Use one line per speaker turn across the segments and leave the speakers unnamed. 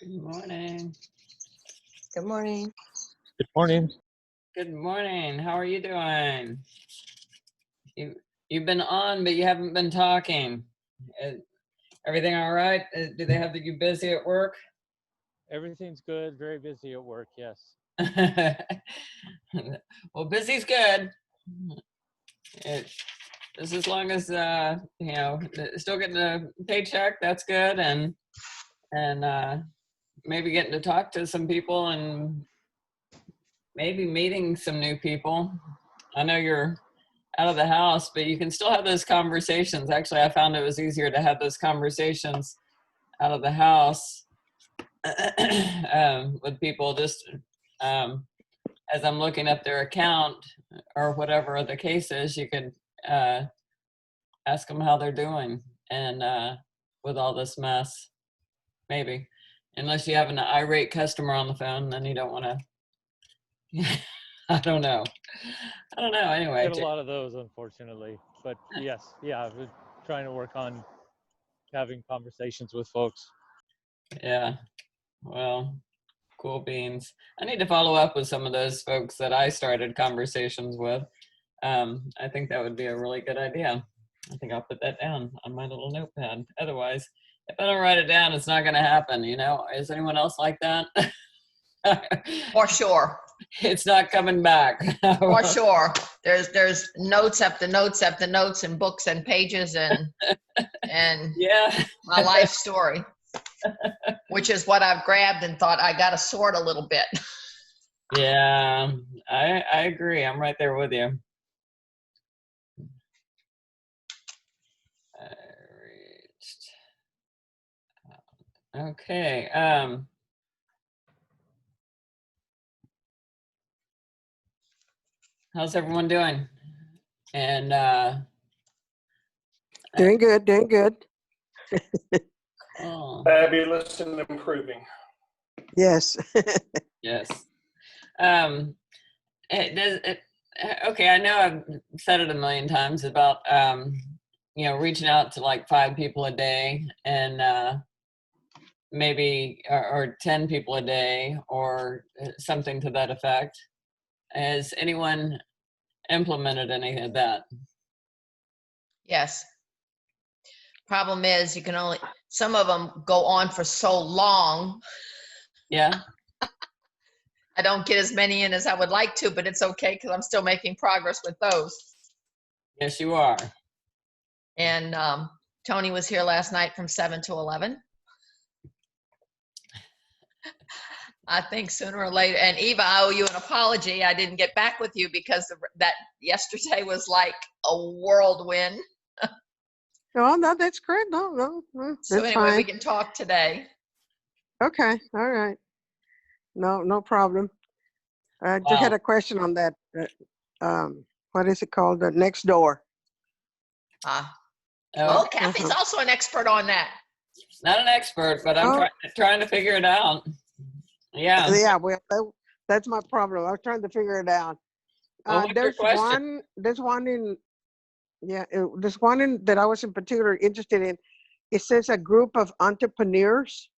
Good morning.
Good morning.
Good morning.
Good morning. How are you doing? You've been on, but you haven't been talking. Uh, Everything all right? Do they have you busy at work?
Everything's good. Very busy at work. Yes.
Well, busy's good. Just as long as still getting a paycheck, that's good, and maybe getting to talk to some people and maybe meeting some new people. I know you're out of the house, but you can still have those conversations. Actually, I found it was easier to have those conversations out of the house with people just as I'm looking up their account or whatever the case is, you could ask them how they're doing and with all this mess, maybe. Unless you have an irate customer on the phone, then you don't want to. I don't know. Anyway,
Get a lot of those, unfortunately. But yes, yeah, we're trying to work on having conversations with folks.
yeah. Well, cool beans. I need to follow up with some of those folks that I started conversations with. I think that would be a really good idea. I think I'll put that down on my little notepad. Otherwise, if I don't write it down, it's not going to happen. You know, is anyone else like that?
For sure.
It's not coming back.
For sure. There's notes after notes after notes and books and pages and
Yeah.
my life story, which is what I've grabbed and thought I got to sort a little bit.
Yeah, I agree. I'm right there with you. I reached. Okay. How's everyone doing? And
doing good.
oh,
Fabulous and improving.
Yes.
yes. Okay, I know I've said it a million times about reaching out to like 5 people a day and maybe or 10 people a day or something to that effect. Has anyone implemented any of that?
Yes. Problem is, you can only, some of them go on for so long.
Yeah.
I don't get as many in as I would like to, but it's okay because I'm still making progress with those.
Yes, you are.
And Tony was here last night from 7 to 11. I think sooner or later, and Eva, I owe you an apology. I didn't get back with you because that yesterday was like a whirlwind.
Oh, no, that's great. No,
So
that's
anyway,
fine.
we can talk today.
Okay, all right. No problem. I just had a question on that. What is it called? The Nextdoor.
Well, Kathy's also an expert on that.
Not an expert, but I'm trying to figure it out. Yeah.
Yeah, well, that's my problem. I was trying to figure it out.
Well,
there's one that I was in particular interested in. It says a group of entrepreneurs,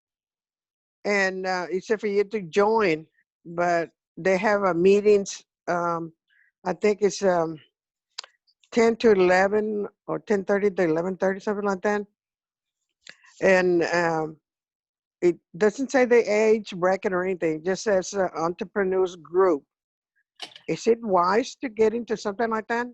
and it's for you to join, but they have a meetings. I think it's 10 to 11 or 10:30 to 11:30, something like that. And it doesn't say the age bracket or anything. It just says entrepreneurs group. Is it wise to get into something like that?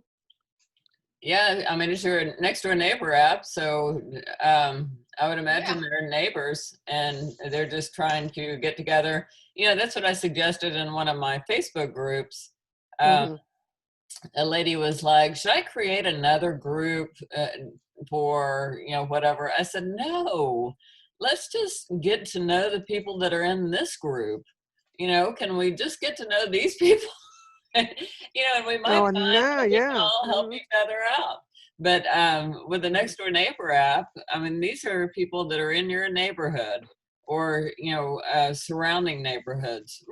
Yeah, I mean, it's your next door neighbor app, so I would imagine they're neighbors and they're just trying to get together. You know, that's what I suggested in one of my Facebook groups. A lady was like, should I create another group for, whatever? I said, no, let's just get to know the people that are in this group. Can we just get to know these people? And we might find that we can all help each other out. But with the next door neighbor app, I mean, these are people that are in your neighborhood or, surrounding neighborhoods,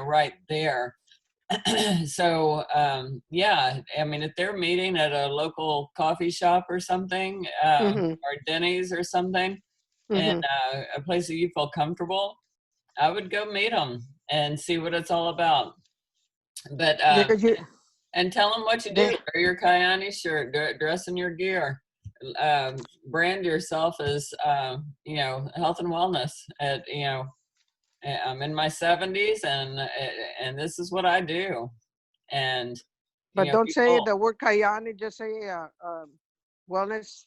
right there. So, yeah, I mean, if they're meeting at a local coffee shop or something, or Denny's or something, and a place that you feel comfortable, I would go meet them and see what it's all about. But
Yeah, 'cause you,
and tell them what you do.
they,
Wear your Kayani shirt. Dress in your gear. Brand yourself as you know, health and wellness. I'm in my 70s, and this is what I do. And you
but
know,
don't say
people.
the word Kayani, just say wellness,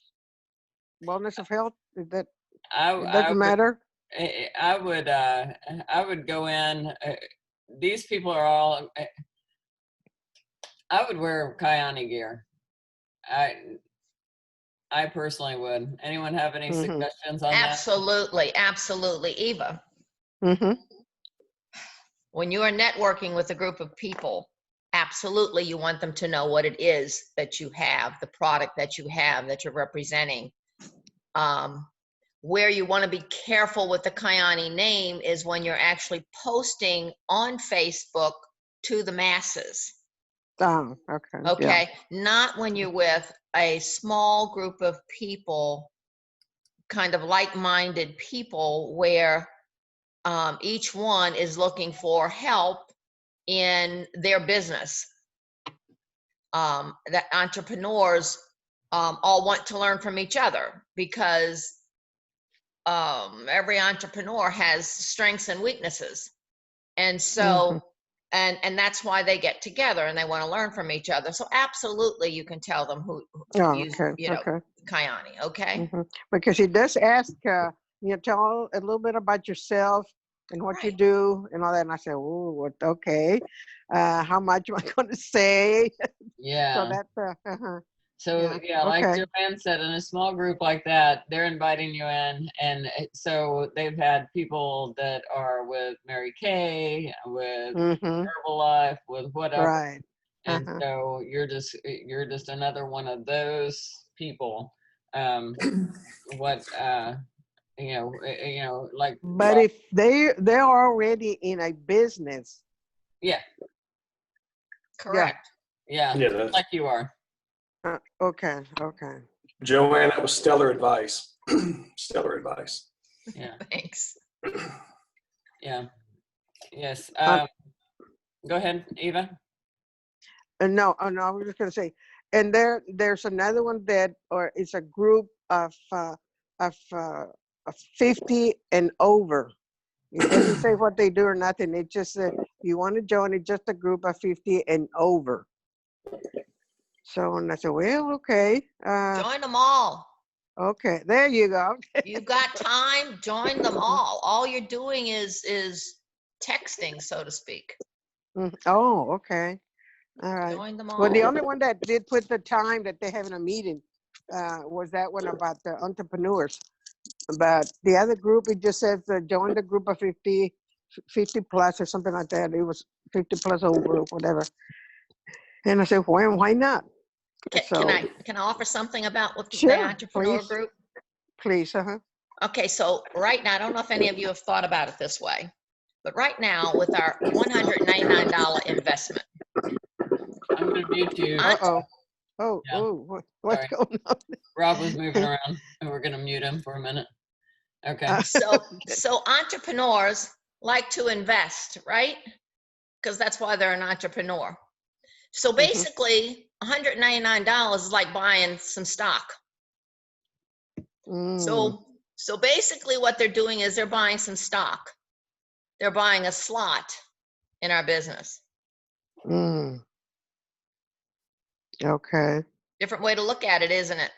wellness of health. That
I
it
I
doesn't
would
matter.
I would go in. These people are all. I would wear Kayani gear. I personally would. Anyone have any
Mm-hmm.
suggestions on that?
Absolutely, absolutely. Eva,
Mm-hmm.
when you are networking with a group of people, absolutely you want them to know what it is that you have, the product that you have that you're representing. Where you want to be careful with the Kayani name is when you're actually posting on Facebook to the masses.
Oh, okay. Yeah.
Okay, not when you're with a small group of people, kind of like-minded people, where each one is looking for help in their business. That entrepreneurs all want to learn from each other, because every entrepreneur has strengths and weaknesses. And so, and that's why they get together and they want to learn from each other. So absolutely, you can tell them who
Oh,
use,
okay.
you know,
Okay.
Kayani, okay?
Because he does ask, tell a little bit about yourself and what you
Right.
do and all that. And I said, oh, what? Okay. How much am I going to say? So
Yeah.
that's,
So
yeah.
like
Okay.
Joanne said, in a small group like that, they're inviting you in, and so they've had people that are with Mary Kay, with
Mm-hmm.
Herbalife, with whatever,
Right.
and so you're just another one of those people. What like
But if they're already in a business,
yeah,
Correct.
yeah,
Yeah,
just like you are.
okay. Okay.
Joanne, that was stellar advice. Stellar advice.
Yeah,
Thanks.
yeah, yes.
Um,
Go ahead, Eva.
no, oh, no, I was just gonna say, and there's another one that, or it's a group of 50 and over. It doesn't say what they do or nothing. It just said you want to join it, just a group of 50 and over. So, and I said, well, okay,
Join them all.
okay, there you go.
You've got time, join them all. All you're doing is texting, so to speak.
Oh, okay, all right.
Join them
Well, the
all.
only one that did put the time that they're having a meeting was that one about the entrepreneurs. But the other group, it just says join the group of 50 plus or something like that. It was 50 plus over or whatever. And I said, why not? So
Can I offer something about what the
sure,
entrepreneur
please,
group?
please.
Okay, so right now, I don't know if any of you have thought about it this way, but right now with our $199 investment,
I'm gonna mute you.
Uh-oh. Oh,
Yeah,
what's
sorry.
going on?
Rob was moving around, and we're gonna mute him for a minute. Okay.
so entrepreneurs like to invest, right? Because that's why they're an entrepreneur. So basically, $199 is like buying some stock. So basically what they're doing is they're buying some stock. They're buying a slot in our business.
Okay.
Different way to look at it, isn't it?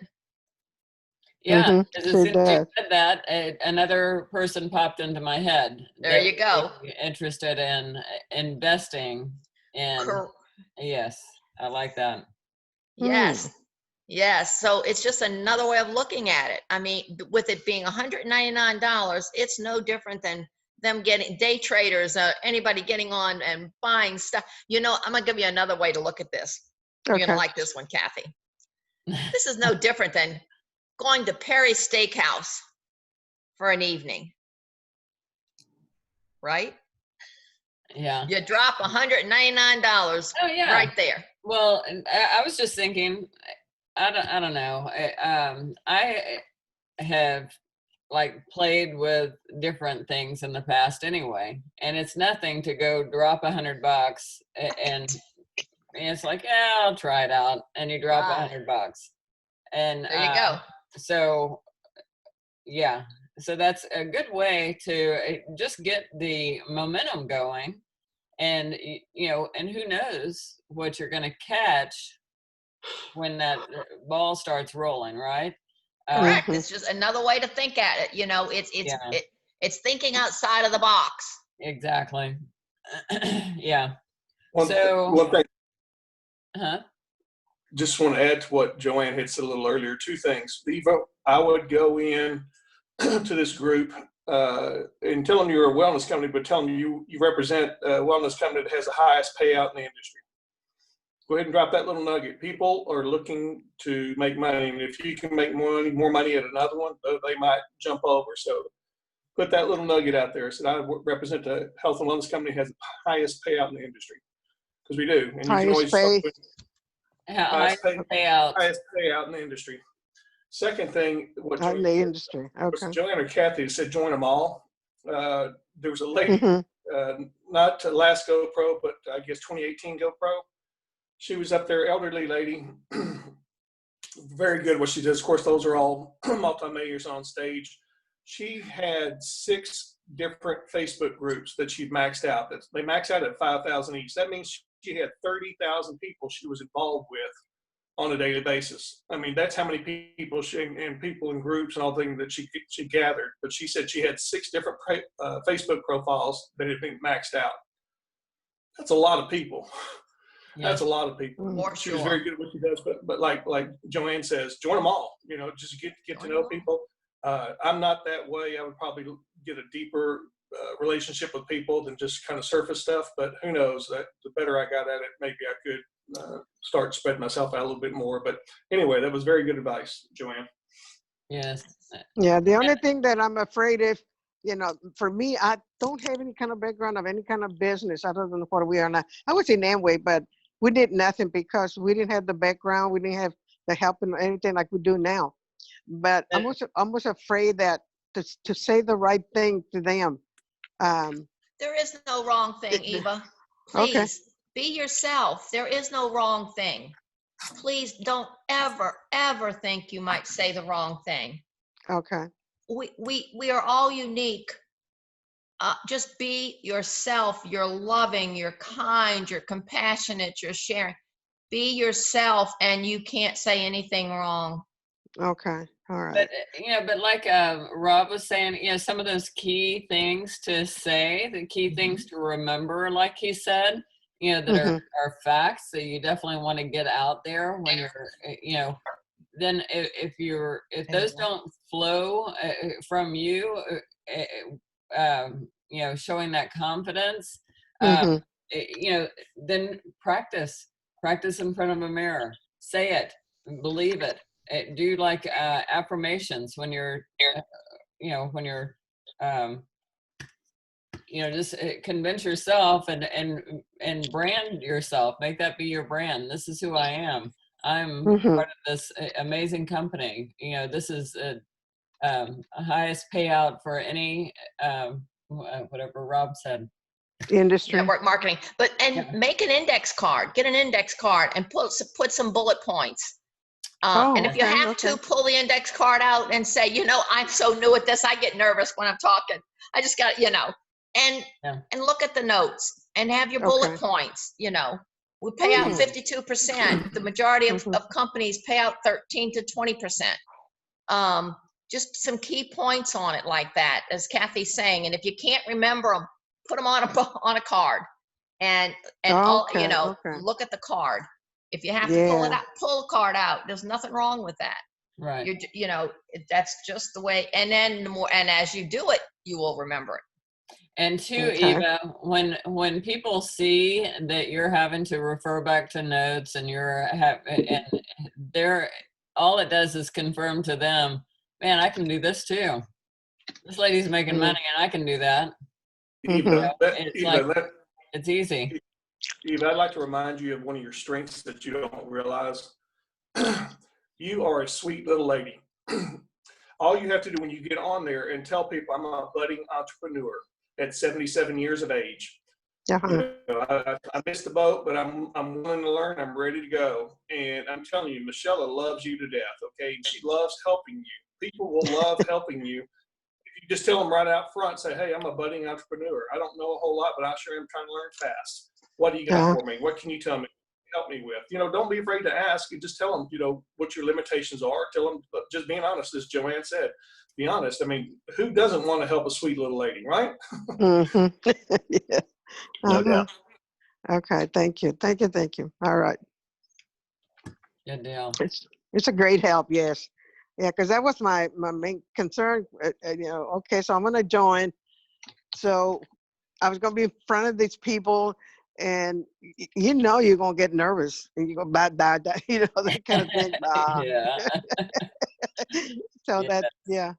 Yeah, as
Sure
soon as you
does.
said that, another person popped into my head.
There
that
you go.
would be interested in investing in. Yes, I like that.
Yes. Yes. So it's just another way of looking at it. I mean, with it being $199, it's no different than them getting day traders, anybody getting on and buying stuff. You know, I'm going to give you another way to look at this. You're going to like this one, Kathy. This is no different than going to Perry's Steakhouse for an evening, right?
Yeah.
You drop $199
Oh yeah.
right there.
Well, I was just thinking, I don't know. I have like played with different things in the past anyway, and it's nothing to go drop $100 and it's like, yeah, I'll try it out, and you drop
Right.
$100, and
There you go.
so yeah, so that's a good way to just get the momentum going, and and who knows what you're going to catch when that ball starts rolling, right?
Correct.
Mhm.
It's just another way to think at it.
Yeah.
It's thinking outside of the box.
Exactly. Yeah.
One
So,
thing,
huh?
just want to add to what Joanne had said a little earlier. Two things. Eva, I would go in to this group and tell them you're a wellness company, but tell them you represent a wellness company that has the highest payout in the industry. Go ahead and drop that little nugget. People are looking to make money, and if you can make more money at another one, they might jump over. So put that little nugget out there. So I represent a health and wellness company that has the highest payout in the industry, because we do. And you can
Highest
always start
pay.
with
High payout.
highest payout in the industry. Second thing, what
In the industry. Okay.
Joanne or Kathy said, join them all. There was a lady,
Mhm.
not last GoPro, but I guess 2018 GoPro. She was up there, elderly lady, very good what she does. Of course, those are all multimillionaires on stage. She had 6 different Facebook groups that she'd maxed out. They maxed out at 5,000 each. That means she had 30,000 people she was involved with on a daily basis. I mean, that's how many people and people in groups and all things that she gathered. But she said she had 6 different Facebook profiles that had been maxed out. That's a lot of people. That's a lot of people.
For
She was
sure.
very good at what she does, but like Joanne says, join them all. Just get to
Join
know
them all.
people. I'm not that way. I would probably get a deeper relationship with people than just kind of surface stuff. But who knows? That the better I got at it, maybe I could start spreading myself out a little bit more. But anyway, that was very good advice, Joanne.
Yes.
Yeah, the only thing that I'm afraid if, for me, I don't have any kind of background of any kind of business other than what we are now. I was in Amway, but we did nothing because we didn't have the background. We didn't have the help and anything like we do now. But I'm almost afraid that to say the right thing to them.
There is no wrong thing, Eva.
Okay.
Please be yourself. There is no wrong thing. Please don't ever think you might say the wrong thing.
Okay.
We are all unique. Just be yourself. You're loving, you're kind, you're compassionate, you're sharing. Be yourself, and you can't say anything wrong.
Okay. All right.
But but like Rob was saying, some of those key things to say, the key things to remember, like he said, that are facts that you definitely want to get out there when you're, then if those don't flow from you, showing that confidence, then practice in front of a mirror, say it, believe it. Do like affirmations when you're just convince yourself and brand yourself, make that be your brand. This is who I am. I'm part of this amazing company. This is a highest payout for any whatever Rob said.
Industry.
Network marketing, make an index card. Get an index card and put some bullet points. And if you have to, pull the index card out and say, I'm so new at this, I get nervous when I'm talking. I just got, and look at the notes and have your bullet points. We pay out 52%. The majority of companies pay out 13 to 20%. Just some key points on it like that, as Kathy's saying. And if you can't remember them, put them on a card and look at the card. If you have to pull it out, pull the card out. There's nothing wrong with that.
Right.
That's just the way. And then and as you do it, you will remember it.
And too, Eva, when people see that you're having to refer back to notes and all it does is confirm to them, man, I can do this too. This lady's making money and I can do that. It's easy.
Eva, I'd like to remind you of one of your strengths that you don't realize. You are a sweet little lady. All you have to do when you get on there and tell people I'm a budding entrepreneur at 77 years of age.
Uh-huh.
I missed the boat, but I'm willing to learn. I'm ready to go. And I'm telling you, Michelle loves you to death. Okay, she loves helping you. People will love helping you. If you just tell them right out front, say, "Hey, I'm a budding entrepreneur. I don't know a whole lot, but I sure am trying to learn fast. What do you got for me? What can you tell me? Help me with?" Don't be afraid to ask. You just tell them, what your limitations are. Tell them, but just being honest, as Joanne said, be honest. I mean, who doesn't want to help a sweet little lady, right?
Mm-hmm. Yeah.
No
Uh-huh.
doubt.
Okay, thank you. Thank you. Thank you. All right.
Good deal.
It's a great help, yes. Yeah, because that was my main concern. Okay, so I'm going to join. So I was going to be in front of these people, and you're going to get nervous, and you go, bad, that kind of thing.
Yeah.
So
Yeah.
yeah,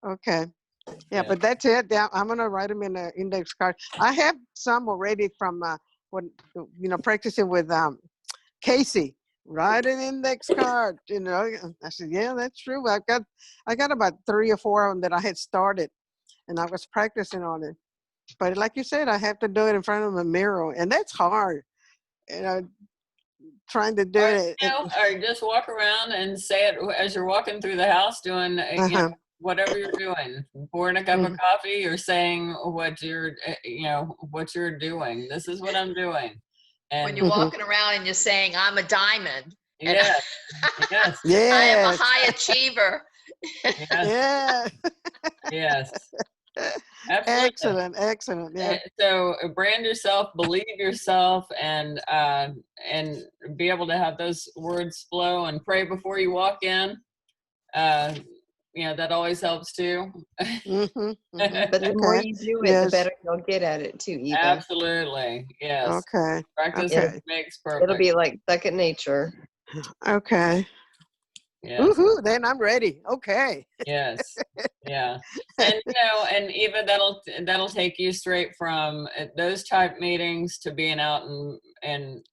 okay. Yeah,
Yeah.
but that's it. Yeah, I'm going to write them in an index card. I have some already from when, practicing with Casey. Write an index card. I said, yeah, that's true. I got about 3 or 4 of them that I had started, and I was practicing on it. But like you said, I have to do it in front of a mirror, and that's hard. Trying to do it.
Or just walk around and say it as you're walking through the house, doing
Uh-huh.
whatever you're doing, pouring a cup of
Mhm.
coffee, or saying what you're doing. This is what I'm doing.
When
And
you're
Mhm.
walking around and you're saying, I'm a diamond. And
yes, yes,
I am a
Yes.
high achiever.
yes,
Yeah.
yes, absolutely.
Excellent. Excellent. Yeah.
So brand yourself, believe yourself, and be able to have those words flow, and pray before you walk in. That always helps too.
Mm-hmm. Mm-hmm.
But the more
Okay.
you do it, the
Yes.
better you'll get at it too, Eva.
Absolutely, yes.
Okay.
Practice
Okay.
makes
It'll
perfect.
be like second nature.
Okay.
Yes,
Woohoo! Then I'm ready. Okay.
yes, yeah. And even that'll take you straight from those type meetings to being out and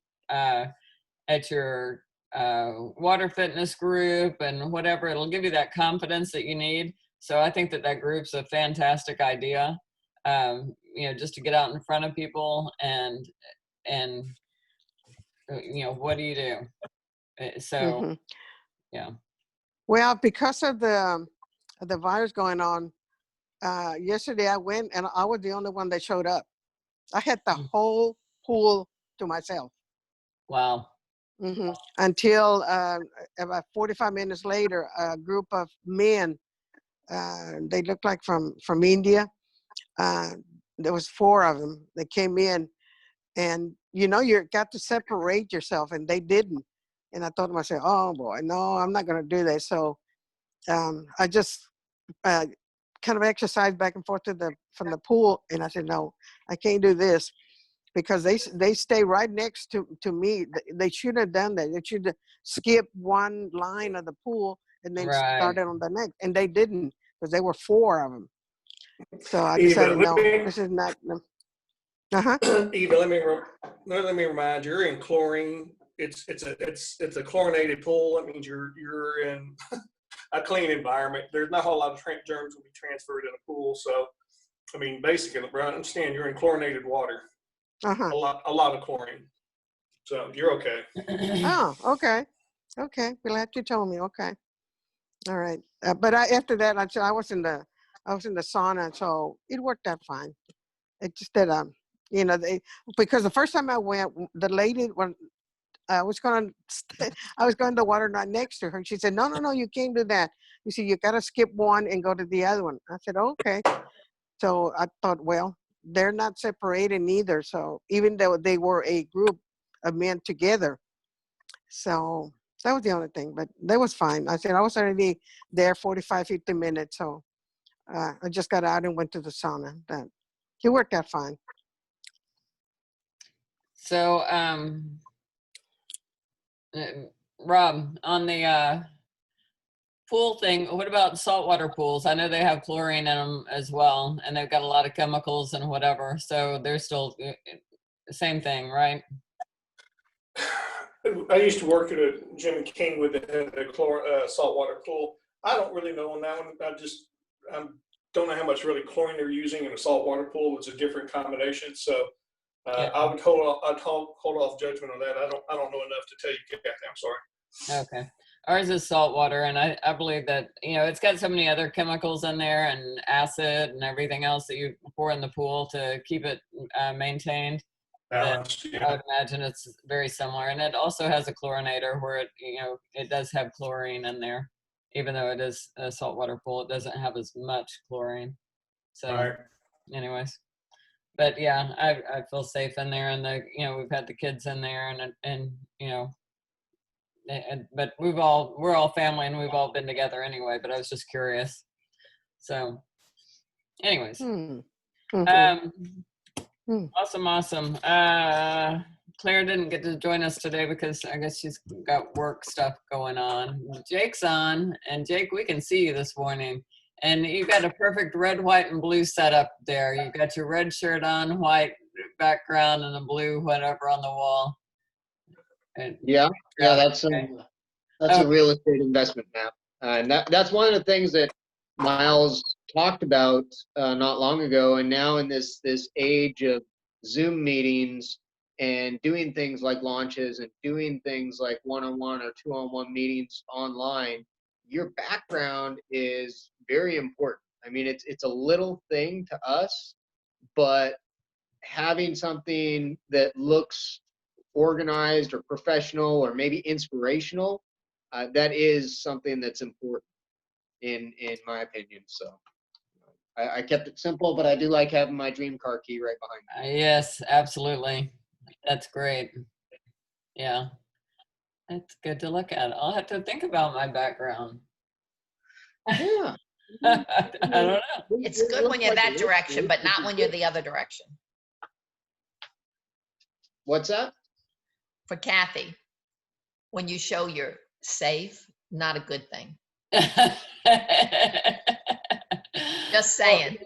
at your water fitness group and whatever. It'll give you that confidence that you need. So I think that group's a fantastic idea. Just to get out in front of people and what do you do? So
Mm-hmm.
yeah.
Well, because of the virus going on, yesterday I went and I was the only one that showed up. I had the whole pool to myself.
Wow.
Mm-hmm. Until about 45 minutes later, a group of men, they looked like from India. There was 4 of them that came in, and you got to separate yourself, and they didn't. And I thought to myself, oh boy, no, I'm not going to do that. So I just kind of exercised back and forth from the pool, and I said, no, I can't do this. Because they stay right next to me. They should have done that. They should have skipped one line of the pool and then
Right.
started on the next. And they didn't, because there were 4 of them. So I
Eva,
decided, no, this is not. Uh-huh.
Eva, let me remind you, you're in chlorine. It's a chlorinated pool. That means you're in a clean environment. There's not a whole lot of germs will be transferred in a pool. So, I mean, basically, I understand you're in chlorinated water.
Uh-huh.
A lot of chlorine. So you're okay.
Oh, okay. Okay. Glad you told me. Okay. All right. But after that, I was in the sauna, so it worked out fine. It just that because the first time I went, the lady when I was going to the water not next to her. She said, no, you can't do that. You see, you got to skip one and go to the other one. I said, okay. So I thought, well, they're not separated either. So even though they were a group of men together. So that was the only thing, but that was fine. I said, I was already there 45, 50 minutes. So I just got out and went to the sauna. It worked out fine.
So Rob, on the pool thing, what about saltwater pools? I know they have chlorine in them as well, and they've got a lot of chemicals and whatever. So they're still the same thing, right?
I used to work at a Jim King with a saltwater pool. I don't really know on that one. Don't know how much really chlorine they're using in a saltwater pool. It's a different combination. So
Yeah.
I would hold off. I'd hold off judgment on that. I don't know enough to tell you, Kathy. I'm sorry.
Okay. Ours is salt water, and I believe that, you know, it's got so many other chemicals in there and acid and everything else that you pour in the pool to keep it maintained.
Balanced.
I
Yeah.
would imagine it's very similar. And it also has a chlorinator where it, you know, it does have chlorine in there. Even though it is a saltwater pool, it doesn't have as much chlorine. So
All right.
anyways, but yeah, I feel safe in there, and you know, we've had the kids in there, and you know, but we're all family, and we've all been together anyway, but I was just curious. So anyways,
Mhm.
um,
Hmm.
awesome. Claire didn't get to join us today because I guess she's got work stuff going on. Jake's on, and Jake, we can see you this morning. And you got a perfect red, white, and blue setup there. You got your red shirt on, white background, and a blue whatever on the wall. And
Yeah, that's
okay.
a real estate investment map, and that's one of the things that Miles talked about not long ago. And now in this age of Zoom meetings and doing things like launches and doing things like one-on-one or two-on-one meetings online, your background is very important. I mean, it's a little thing to us, but having something that looks organized or professional or maybe inspirational, that is something that's important in my opinion. So I kept it simple, but I do like having my dream car key right behind me.
Yes, absolutely. That's great. Yeah, it's good to look at. I'll have to think about my background.
Yeah.
I don't know.
It's good when you're that direction, but not when you're the other direction.
What's that?
For Kathy, when you show you're safe, not a good thing. Just saying.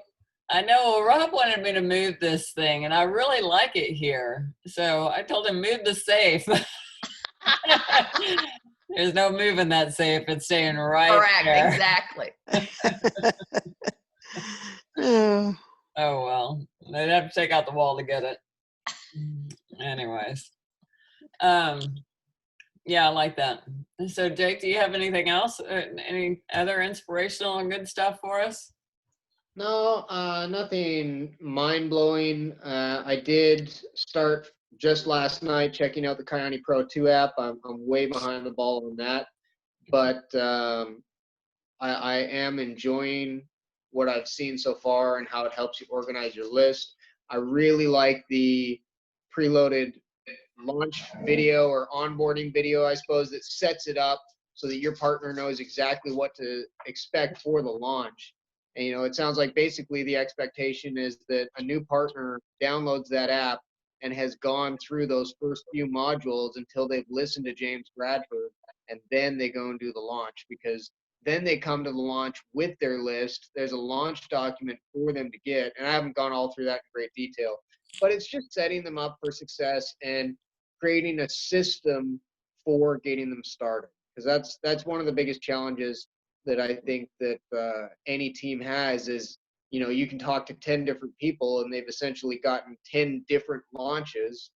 I know. Well, Rob wanted me to move this thing, and I really like it here. So I told him, move the safe. There's no moving that safe. It's staying right
Correct,
there.
exactly.
Oh,
Oh, well. They'd have to take out the wall to get it. Anyways. Yeah, I like that. So, Jake, do you have anything else? Any other inspirational and good stuff for us?
No, nothing mind-blowing. I did start just last night checking out the Kiani Pro 2 app. I'm way behind the ball on that, but I am enjoying what I've seen so far and how it helps you organize your list. I really like the preloaded launch video or onboarding video, I suppose, that sets it up so that your partner knows exactly what to expect for the launch. And, you know, it sounds like basically the expectation is that a new partner downloads that app and has gone through those first few modules until they've listened to James Bradford, and then they go and do the launch, because then they come to the launch with their list. There's a launch document for them to get, and I haven't gone all through that in great detail, but it's just setting them up for success and creating a system for getting them started. Because that's one of the biggest challenges that I think that any team has is, you know, you can talk to 10 different people and they've essentially gotten 10 different launches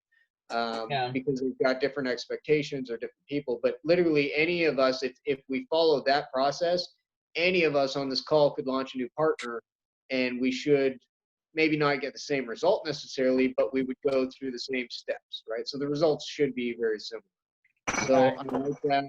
Yeah.
because they've got different expectations or different people. But literally any of us, if we follow that process, any of us on this call could launch a new partner, and we should maybe not get the same result necessarily, but we would go through the same steps, right? So the results should be very similar. So I like that.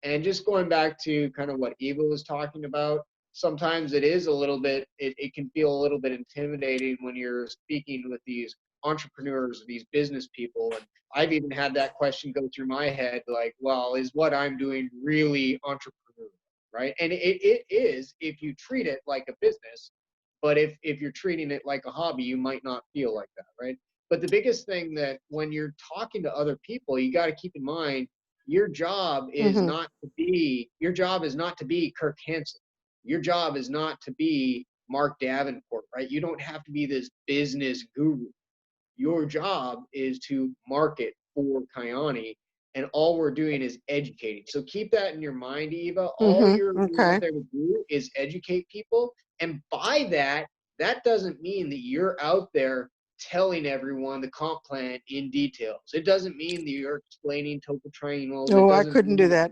And just going back to kind of what Eva was talking about, sometimes it is a little bit, it can feel a little bit intimidating when you're speaking with these entrepreneurs, these business people. And I've even had that question go through my head, like, well, is what I'm doing really entrepreneurial, right? And it is if you treat it like a business, but if you're treating it like a hobby, you might not feel like that, right? But the biggest thing that when you're talking to other people, you got to keep in mind, your job is
Mhm.
not to be Kirk Hansen. Your job is not to be Mark Davenport, right? You don't have to be this business guru. Your job is to market for Kiani and all we're doing is educating. So keep that in your mind, Eva. All you're
Okay.
out there to do is educate people. And by that, that doesn't mean that you're out there telling everyone the comp plan in details. It doesn't mean that you're explaining tocotrienols. It
Oh, I
doesn't
couldn't do
mean
that.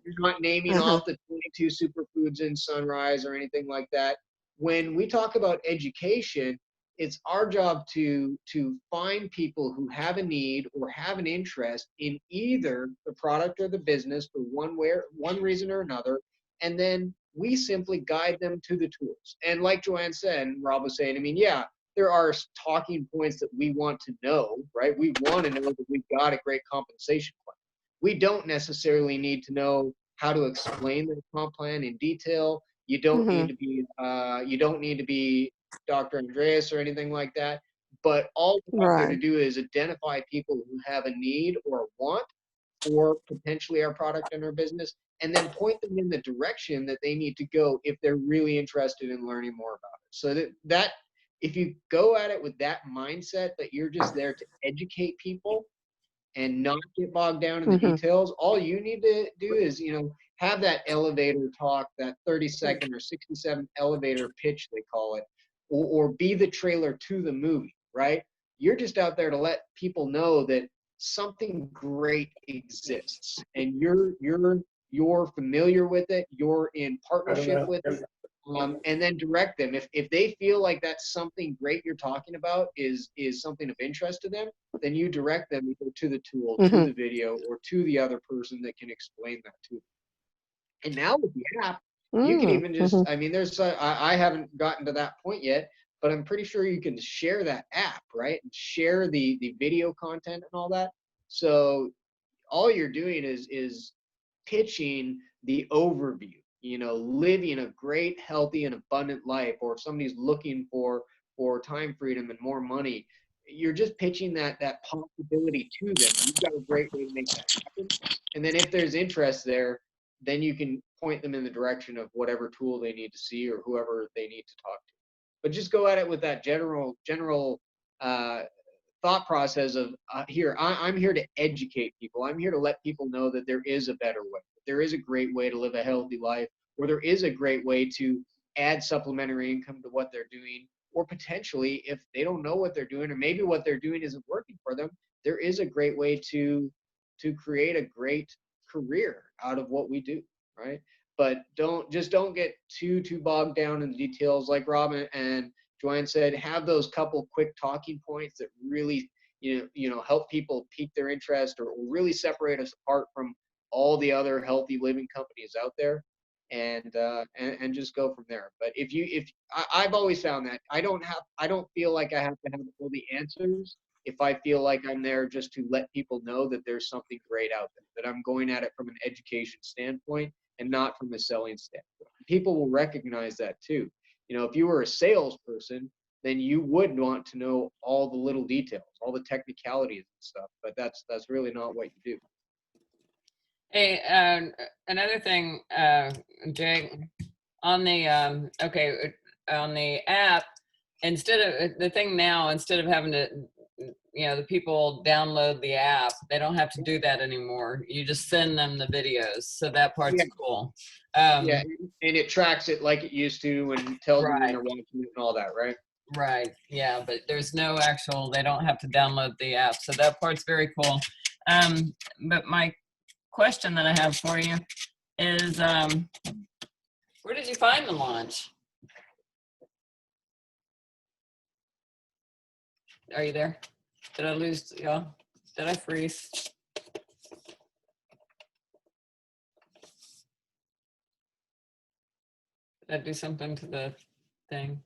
you're not naming
Uh-huh.
off the 22 superfoods in Sunrise or anything like that. When we talk about education, it's our job to find people who have a need or have an interest in either the product or the business for one reason or another, and then we simply guide them to the tools. And like Joanne said, and Rob was saying, I mean, yeah, there are talking points that we want to know, right? We want to know that we've got a great compensation plan. We don't necessarily need to know how to explain the comp plan in detail. You don't need to be Dr. Andreas or anything like that. But all we're out there to
Right.
do is identify people who have a need or a want for potentially our product and our business, and then point them in the direction that they need to go if they're really interested in learning more about it. So that if you go at it with that mindset that you're just there to educate people and not get bogged down in the
Mm-hmm.
details, all you need to do is, have that elevator talk, that 30-second or 67 elevator pitch, they call it, or be the trailer to the movie, right? You're just out there to let people know that something great exists and you're familiar with it, you're in partnership with it, and then direct them. If they feel like that's something great you're talking about is something of interest to them, then you direct them either to the tool, to
Mm-hmm.
the video, or to the other person that can explain that to them. And now with the app, you can even just,
Mm-hmm.
I mean, I haven't gotten to that point yet, but I'm pretty sure you can share that app, right? And share the video content and all that. So all you're doing is pitching the overview, living a great, healthy, and abundant life, or if somebody's looking for time freedom and more money, you're just pitching that possibility to them. You've got a great way to make that happen. And then if there's interest there, then you can point them in the direction of whatever tool they need to see or whoever they need to talk to. But just go at it with that general uh, thought process of I'm here to educate people. I'm here to let people know that there is a better way. There is a great way to live a healthy life, or there is a great way to add supplementary income to what they're doing, or potentially if they don't know what they're doing, or maybe what they're doing isn't working for them, there is a great way to create a great career out of what we do, right? But don't get too bogged down in the details. Like Robin and Joanne said, have those couple quick talking points that really, help people pique their interest or really separate us apart from all the other healthy living companies out there, and just go from there. But I've always found that I don't feel like I have to have all the answers. If I feel like I'm there just to let people know that there's something great out there, that I'm going at it from an education standpoint and not from a selling standpoint. People will recognize that too. If you were a salesperson, then you would want to know all the little details, all the technicalities and stuff. But that's really not what you do.
Hey, another thing, Jay, on the on the app, instead of having to, the people download the app, they don't have to do that anymore. You just send them the videos, so that part's cool.
Yeah, and it tracks it like it used to and tells them when
Right.
they're watching it and all that, right?
Right. Yeah, but there's no actual. They don't have to download the app, so that part's very cool. But my question that I have for you is, where did you find the launch? Are you there? Did I lose y'all? Did I freeze? Did I do something to the thing?